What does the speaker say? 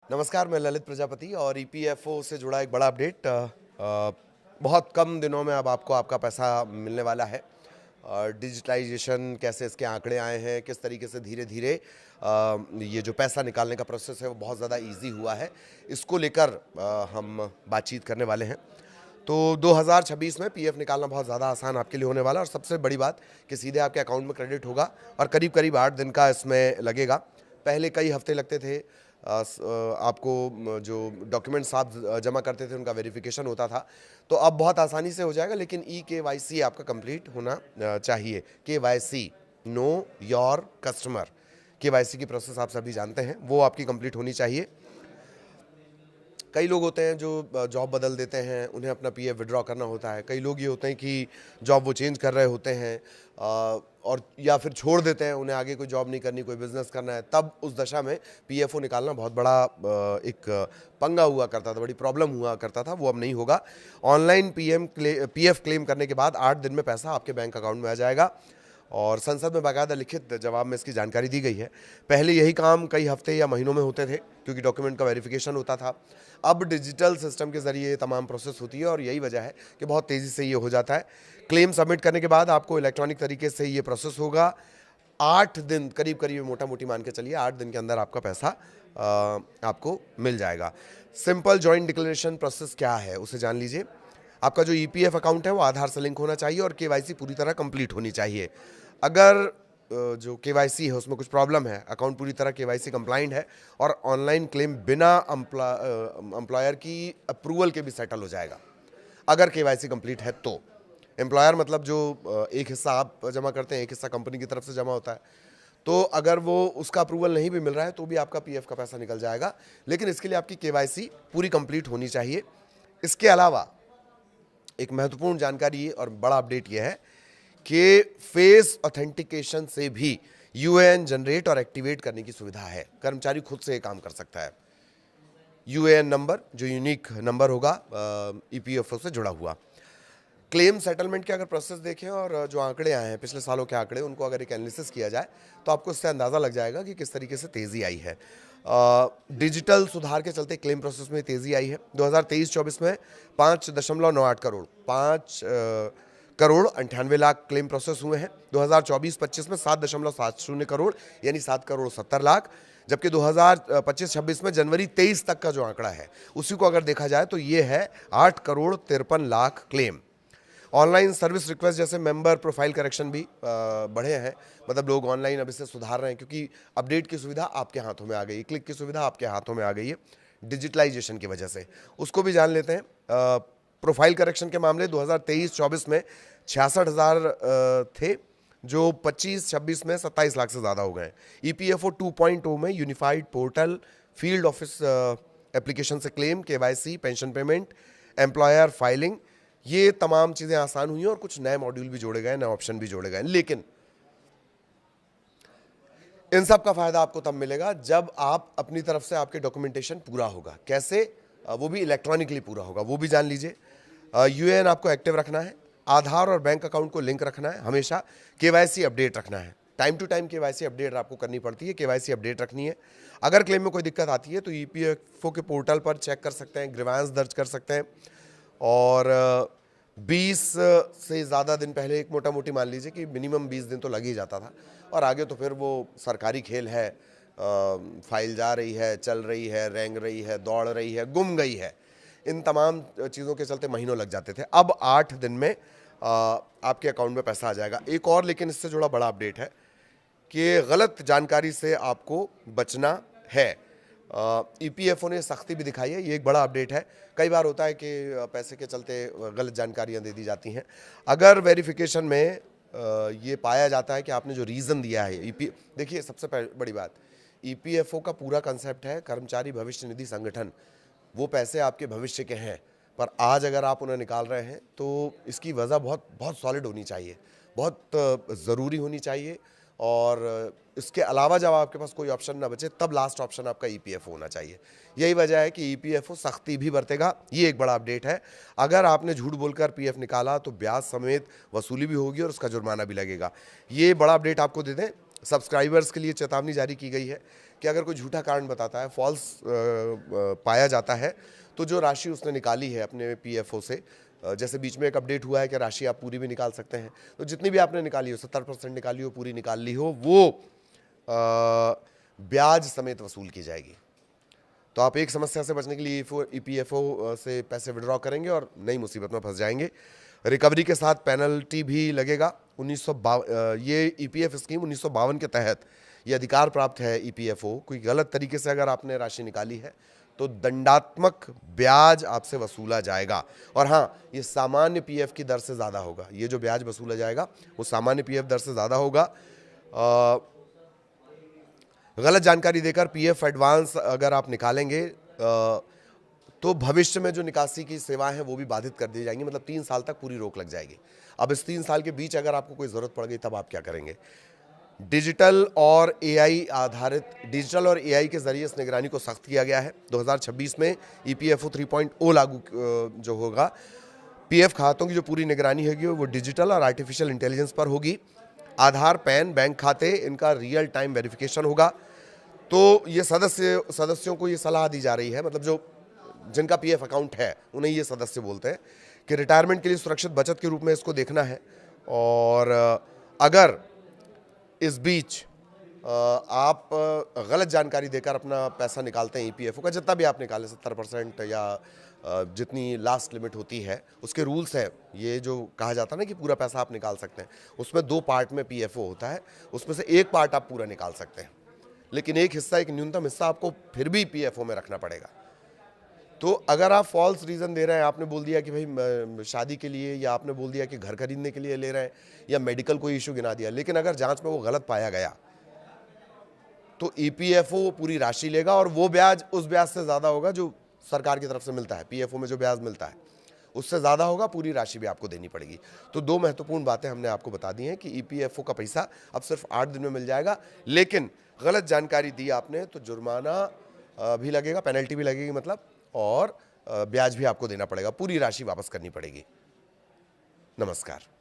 नमस्कार, मैं ललित प्रजापति और ईपीएफओ से जुड़ा एक बड़ा अपडेट। बहुत कम दिनों में अब आपको आपका पैसा मिलने वाला है। डिजिटलाइजेशन कैसे इसके आंकड़े आए हैं, किस तरीके से धीरे धीरे ये जो पैसा निकालने का प्रोसेस है वो बहुत ज़्यादा इजी हुआ है, इसको लेकर हम बातचीत करने वाले हैं। तो 2026 में पीएफ निकालना बहुत ज़्यादा आसान आपके लिए होने वाला है और सबसे बड़ी बात कि सीधे आपके अकाउंट में क्रेडिट होगा और करीब करीब 8 दिन का इसमें लगेगा। पहले कई हफ्ते लगते थे। आपको जो डॉक्यूमेंट्स आप जमा करते थे उनका वेरिफिकेशन होता था, तो अब बहुत आसानी से हो जाएगा। लेकिन KYC आपका कंप्लीट होना चाहिए। KYC, know your customer, KYC की प्रोसेस आप सभी जानते हैं, वो आपकी कंप्लीट होनी चाहिए। कई लोग होते हैं जो जॉब बदल देते हैं, उन्हें अपना पीएफ विड्रॉ करना होता है। कई लोग ये होते हैं कि जॉब वो चेंज कर रहे होते हैं और या फिर छोड़ देते हैं, उन्हें आगे कोई जॉब नहीं करनी, कोई बिजनेस करना है। तब उस दशा में पीएफओ निकालना बहुत बड़ा एक पंगा हुआ करता था, बड़ी प्रॉब्लम हुआ करता था। वो अब नहीं होगा। ऑनलाइन पीएफ क्लेम करने के बाद 8 दिन में पैसा आपके बैंक अकाउंट में आ जाएगा और संसद में बाकायदा लिखित जवाब में इसकी जानकारी दी गई है। पहले यही काम कई हफ्ते या महीनों में होते थे क्योंकि डॉक्यूमेंट का वेरिफिकेशन होता था। अब डिजिटल सिस्टम के ज़रिए तमाम प्रोसेस होती है और यही वजह है कि बहुत तेज़ी से ये हो जाता है। क्लेम सबमिट करने के बाद आपको इलेक्ट्रॉनिक तरीके से ये प्रोसेस होगा। 8 दिन, करीब करीब मोटा मोटी मान के चलिए 8 दिन के अंदर आपका पैसा आपको मिल जाएगा। सिंपल जॉइंट डिक्लेरेशन प्रोसेस क्या है उसे जान लीजिए। आपका जो ईपीएफ अकाउंट है वो आधार से लिंक होना चाहिए और केवाईसी पूरी तरह कंप्लीट होनी चाहिए। अगर जो केवाईसी है उसमें कुछ प्रॉब्लम है, अकाउंट पूरी तरह केवाईसी कंप्लाइंट है और ऑनलाइन क्लेम बिना एम्प्लॉयर की अप्रूवल के भी सेटल हो जाएगा अगर केवाईसी कंप्लीट है तो। एम्प्लॉयर मतलब जो एक हिस्सा आप जमा करते हैं, एक हिस्सा कंपनी की तरफ से जमा होता है, तो अगर वो उसका अप्रूवल नहीं भी मिल रहा है तो भी आपका पीएफ का पैसा निकल जाएगा। लेकिन इसके लिए आपकी केवाईसी पूरी कंप्लीट होनी चाहिए। इसके अलावा एक महत्वपूर्ण जानकारी और बड़ा अपडेट यह है कि फेस ऑथेंटिकेशन से भी यूएएन जनरेट और एक्टिवेट करने की सुविधा है। कर्मचारी खुद से ये काम कर सकता है। यूएएन नंबर जो यूनिक नंबर होगा ईपीएफओ से जुड़ा हुआ। क्लेम सेटलमेंट के अगर प्रोसेस देखें और जो आंकड़े आए हैं पिछले सालों के आंकड़े, उनको अगर एक एनालिसिस किया जाए तो आपको इससे अंदाज़ा लग जाएगा कि किस तरीके से तेज़ी आई है। डिजिटल सुधार के चलते क्लेम प्रोसेस में तेज़ी आई है। 2023-24 में 5.98 करोड़ 98 लाख क्लेम प्रोसेस हुए हैं। 2024-25 में 7.70 करोड़ यानी 7 करोड़ 70 लाख, जबकि 2025-26 में जनवरी 23 तक का जो आंकड़ा है उसी को अगर देखा जाए तो ये है 8 crore 53 lakh claim. Online service request जैसे मेंबर प्रोफाइल करेक्शन भी बढ़े हैं, मतलब लोग ऑनलाइन अब इसे सुधार रहे हैं क्योंकि अपडेट की सुविधा आपके हाथों में आ गई, क्लिक की सुविधा आपके हाथों में आ गई है डिजिटलाइजेशन की वजह से। उसको भी जान लेते हैं। प्रोफाइल करेक्शन के मामले 2023-24 में 66,000 थे, जो 25-26 में 27 लाख से ज़्यादा हो गए। ईपीएफओ 2.0 में unified portal, field office application से claim, KYC, pension payment, employer filing, ये तमाम चीज़ें आसान हुई हैं और कुछ नए मॉड्यूल भी जोड़े गए, नए ऑप्शन भी जोड़े गए। लेकिन इन सब का फायदा आपको तब मिलेगा जब आप अपनी तरफ से आपके डॉक्यूमेंटेशन पूरा होगा। कैसे? वो भी इलेक्ट्रॉनिकली पूरा होगा, वो भी जान लीजिए। यूएएन आपको एक्टिव रखना है, आधार और बैंक अकाउंट को लिंक रखना है, हमेशा केवाईसी अपडेट रखना है। Time to time KYC update आपको करनी पड़ती है, केवाईसी अपडेट रखनी है। अगर क्लेम में कोई दिक्कत आती है तो ईपीएफओ के पोर्टल पर चेक कर सकते हैं, ग्रीवांस दर्ज कर सकते हैं और 20 से ज़्यादा दिन पहले एक मोटा मोटी मान लीजिए कि मिनिमम 20 दिन तो लग ही जाता था और आगे तो फिर वो सरकारी खेल है। फाइल जा रही है, चल रही है, रेंग रही है, दौड़ रही है, गुम गई है, इन तमाम चीज़ों के चलते महीनों लग जाते थे। अब 8 दिन में आपके अकाउंट में पैसा आ जाएगा। एक और लेकिन इससे जुड़ा बड़ा अपडेट है कि गलत जानकारी से आपको बचना है। ईपीएफओ ने सख्ती भी दिखाई है, ये एक बड़ा अपडेट है। कई बार होता है कि पैसे के चलते गलत जानकारियां दे दी जाती हैं। अगर वेरिफिकेशन में ये पाया जाता है कि आपने जो रीज़न दिया है, देखिए सबसे बड़ी बात, ईपीएफओ का पूरा कंसेप्ट है कर्मचारी भविष्य निधि संगठन। वो पैसे आपके भविष्य के हैं, पर आज अगर आप उन्हें निकाल रहे हैं तो इसकी वजह बहुत बहुत सॉलिड होनी चाहिए, बहुत ज़रूरी होनी चाहिए। और इसके अलावा जब आपके पास कोई ऑप्शन ना बचे तब लास्ट ऑप्शन आपका ईपीएफओ होना चाहिए। यही वजह है कि ईपीएफओ सख्ती भी बरतेगा। ये एक बड़ा अपडेट है। अगर आपने झूठ बोलकर पीएफ निकाला तो ब्याज समेत वसूली भी होगी और उसका जुर्माना भी लगेगा। ये बड़ा अपडेट आपको दे दें। सब्सक्राइबर्स के लिए चेतावनी जारी की गई है कि अगर कोई झूठा कारण बताता है, फॉल्स पाया जाता है, तो जो राशि उसने निकाली है अपने पीएफओ से, जैसे बीच में एक अपडेट हुआ है कि राशि आप पूरी भी निकाल सकते हैं, तो जितनी भी आपने निकाली हो, 70% निकाली हो, पूरी निकाल ली हो, वो ब्याज समेत वसूल की जाएगी। तो आप एक समस्या से बचने के लिए ईपीएफओ से पैसे विड्रॉ करेंगे और नई मुसीबत में फंस जाएंगे। रिकवरी के साथ पेनल्टी भी लगेगा। ये ईपीएफ स्कीम 1952 के तहत ये अधिकार प्राप्त है ईपीएफओ। कोई गलत तरीके से अगर आपने राशि निकाली है तो दंडात्मक ब्याज आपसे वसूला जाएगा। और हाँ, ये सामान्य पीएफ की दर से ज़्यादा होगा। ये जो ब्याज वसूला जाएगा वो सामान्य पीएफ दर से ज़्यादा होगा। गलत जानकारी देकर पीएफ एडवांस अगर आप निकालेंगे तो भविष्य में जो निकासी की सेवाएं हैं वो भी बाधित कर दी जाएंगी, मतलब 3 साल तक पूरी रोक लग जाएगी। अब इस 3 साल के बीच अगर आपको कोई ज़रूरत पड़ गई तब आप क्या करेंगे? डिजिटल और एआई के जरिए इस निगरानी को सख्त किया गया है। 2026 में ईपीएफओ 3.0 लागू जो होगा। पीएफ खातों की जो पूरी निगरानी होगी वो डिजिटल और आर्टिफिशियल इंटेलिजेंस पर होगी। आधार, पैन, बैंक खाते, इनका रियल टाइम वेरिफिकेशन होगा। तो ये सदस्यों को ये सलाह दी जा रही है, मतलब जिनका पीएफ अकाउंट है उन्हें ये सदस्य बोलते हैं कि रिटायरमेंट के लिए सुरक्षित बचत के रूप में इसको देखना है। और अगर इस बीच आप गलत जानकारी देकर अपना पैसा निकालते हैं ईपीएफओ का, जितना भी आप निकालें 70% या जितनी लास्ट लिमिट होती है, उसके रूल्स है। ये जो कहा जाता है ना कि पूरा पैसा आप निकाल सकते हैं, उसमें 2 पार्ट में पीएफओ होता है। उसमें से एक पार्ट आप पूरा निकाल सकते हैं, लेकिन एक न्यूनतम हिस्सा आपको फिर भी पीएफओ में रखना पड़ेगा। तो अगर आप फॉल्स रीज़न दे रहे हैं, आपने बोल दिया कि भाई शादी के लिए, या आपने बोल दिया कि घर खरीदने के लिए ले रहे हैं, या मेडिकल कोई इशू गिना दिया, लेकिन अगर जांच में वो गलत पाया गया तो ईपीएफओ पूरी राशि लेगा और वो ब्याज उस ब्याज से ज़्यादा होगा जो सरकार की तरफ से मिलता है। पीएफओ में जो ब्याज मिलता है उससे ज़्यादा होगा, पूरी राशि भी आपको देनी पड़ेगी। तो 2 महत्वपूर्ण बातें हमने आपको बता दी हैं कि ईपीएफओ का पैसा अब सिर्फ 8 दिन में मिल जाएगा, लेकिन गलत जानकारी दी आपने तो जुर्माना भी लगेगा, पेनल्टी भी लगेगी मतलब, और ब्याज भी आपको देना पड़ेगा, पूरी राशि वापस करनी पड़ेगी। नमस्कार।